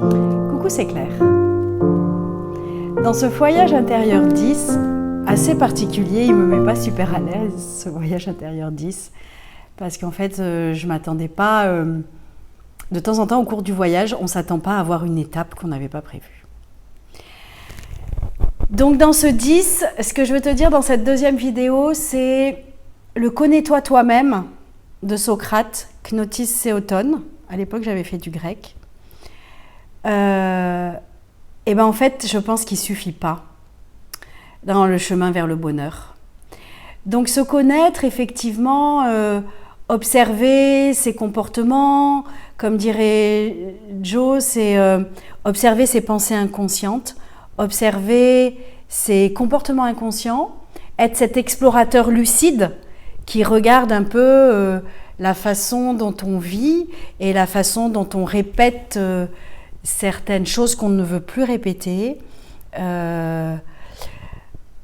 Coucou, c'est Claire. Dans ce voyage intérieur 10, assez particulier, il ne me met pas super à l'aise, ce voyage intérieur 10, parce qu'en fait, je ne m'attendais pas... de temps en temps, au cours du voyage, on ne s'attend pas à avoir une étape qu'on n'avait pas prévue. Donc dans ce 10, ce que je veux te dire dans cette deuxième vidéo, c'est le connais-toi toi-même de Socrate, Knotis Seoton. À l'époque, j'avais fait du grec. Et ben en fait, je pense qu'il ne suffit pas dans le chemin vers le bonheur. Donc se connaître, effectivement, observer ses comportements, comme dirait Joe, c'est observer ses pensées inconscientes, observer ses comportements inconscients, être cet explorateur lucide qui regarde un peu la façon dont on vit et la façon dont on répète certaines choses qu'on ne veut plus répéter.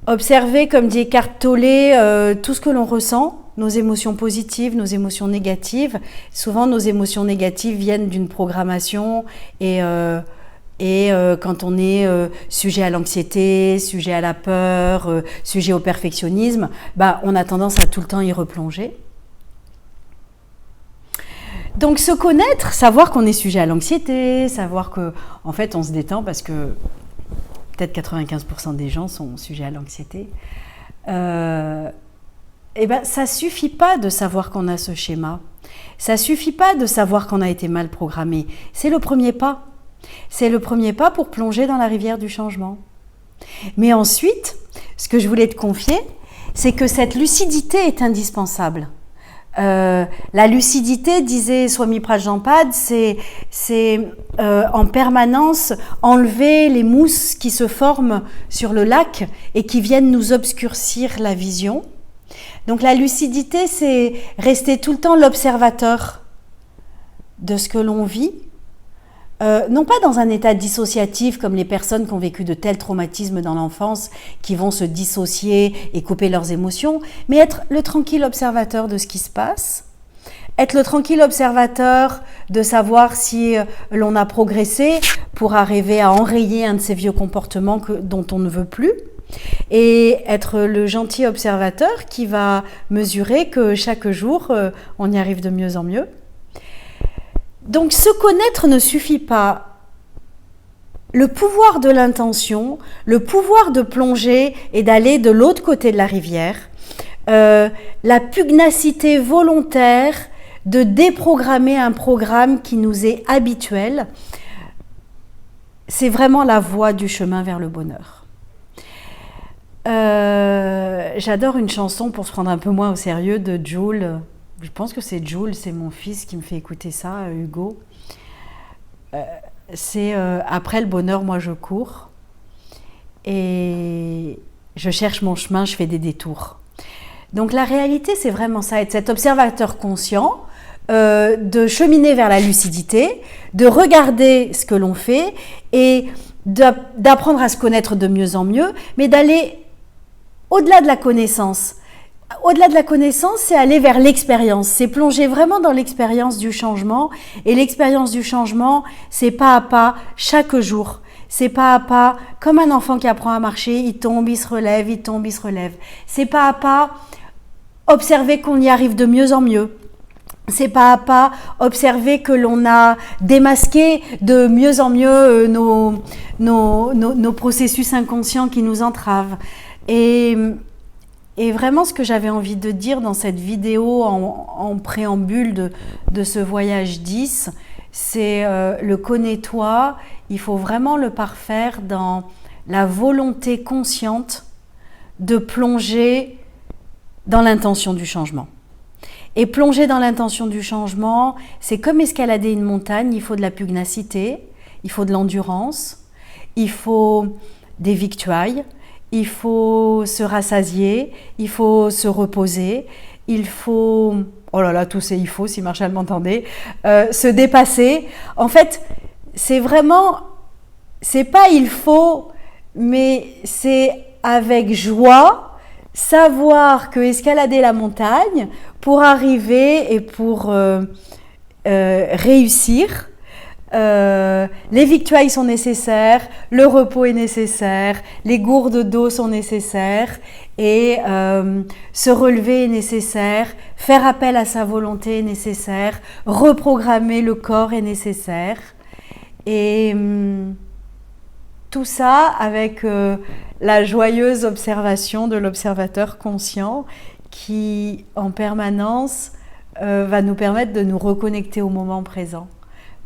Observer, comme dit Eckhart Tolle, tout ce que l'on ressent, nos émotions positives, nos émotions négatives. Souvent, nos émotions négatives viennent d'une programmation et quand on est sujet à l'anxiété, sujet à la peur, sujet au perfectionnisme, on a tendance à tout le temps y replonger. Donc se connaître, savoir qu'on est sujet à l'anxiété, savoir qu'en fait on se détend parce que peut-être 95% des gens sont sujets à l'anxiété. Ça suffit pas de savoir qu'on a ce schéma. Ça suffit pas de savoir qu'on a été mal programmé. C'est le premier pas. C'est le premier pas pour plonger dans la rivière du changement. Mais ensuite, ce que je voulais te confier, c'est que cette lucidité est indispensable. La lucidité, disait Swami Prajnapada, c'est en permanence enlever les mousses qui se forment sur le lac et qui viennent nous obscurcir la vision. Donc la lucidité, c'est rester tout le temps l'observateur de ce que l'on vit, non pas dans un état dissociatif comme les personnes qui ont vécu de tels traumatismes dans l'enfance, qui vont se dissocier et couper leurs émotions, mais être le tranquille observateur de ce qui se passe, être le tranquille observateur de savoir si l'on a progressé pour arriver à enrayer un de ces vieux comportements dont on ne veut plus, et être le gentil observateur qui va mesurer que chaque jour, on y arrive de mieux en mieux. Donc se connaître ne suffit pas. Le pouvoir de l'intention, le pouvoir de plonger et d'aller de l'autre côté de la rivière, la pugnacité volontaire de déprogrammer un programme qui nous est habituel, c'est vraiment la voie du chemin vers le bonheur. J'adore une chanson pour se prendre un peu moins au sérieux de Jules. Je pense que c'est Jules, c'est mon fils qui me fait écouter ça, Hugo. C'est après le bonheur, moi je cours. Et je cherche mon chemin, je fais des détours. Donc la réalité, c'est vraiment ça, être cet observateur conscient, de cheminer vers la lucidité, de regarder ce que l'on fait et d'apprendre à se connaître de mieux en mieux, mais d'aller au-delà de la connaissance. Au-delà de la connaissance, c'est aller vers l'expérience, c'est plonger vraiment dans l'expérience du changement. Et l'expérience du changement, c'est pas à pas, chaque jour. C'est pas à pas, comme un enfant qui apprend à marcher, il tombe, il se relève, il tombe, il se relève. C'est pas à pas observer qu'on y arrive de mieux en mieux. C'est pas à pas observer que l'on a démasqué de mieux en mieux nos processus inconscients qui nous entravent. Et vraiment, ce que j'avais envie de dire dans cette vidéo en préambule de ce voyage 10, c'est le connais-toi. Il faut vraiment le parfaire dans la volonté consciente de plonger dans l'intention du changement. Et plonger dans l'intention du changement, c'est comme escalader une montagne, il faut de la pugnacité, il faut de l'endurance, il faut des victuailles, il faut se rassasier, il faut se reposer, il faut... Oh là là, tous ces il faut, si Marshall m'entendait, se dépasser. En fait, c'est vraiment... C'est pas il faut, mais c'est avec joie, savoir que escalader la montagne pour arriver et pour réussir, les victuailles sont nécessaires, le repos est nécessaire, les gourdes d'eau sont nécessaires et se relever est nécessaire, faire appel à sa volonté est nécessaire, reprogrammer le corps est nécessaire. Et tout ça avec la joyeuse observation de l'observateur conscient qui, en permanence, va nous permettre de nous reconnecter au moment présent.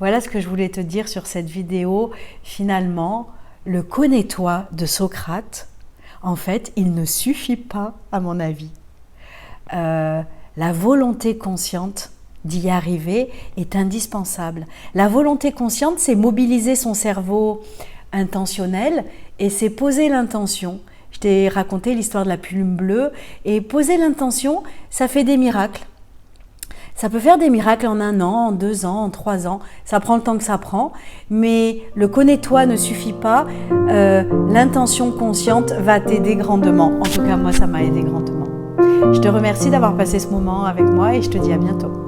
Voilà ce que je voulais te dire sur cette vidéo. Finalement, le connais-toi de Socrate, en fait, il ne suffit pas, à mon avis. La volonté consciente d'y arriver est indispensable. La volonté consciente, c'est mobiliser son cerveau intentionnel et c'est poser l'intention. Je t'ai raconté l'histoire de la plume bleue et poser l'intention, ça fait des miracles. Ça peut faire des miracles en 1 an, en 2 ans, en 3 ans. Ça prend le temps que ça prend, mais le connais-toi ne suffit pas. L'intention consciente va t'aider grandement. En tout cas, moi, ça m'a aidé grandement. Je te remercie d'avoir passé ce moment avec moi et je te dis à bientôt.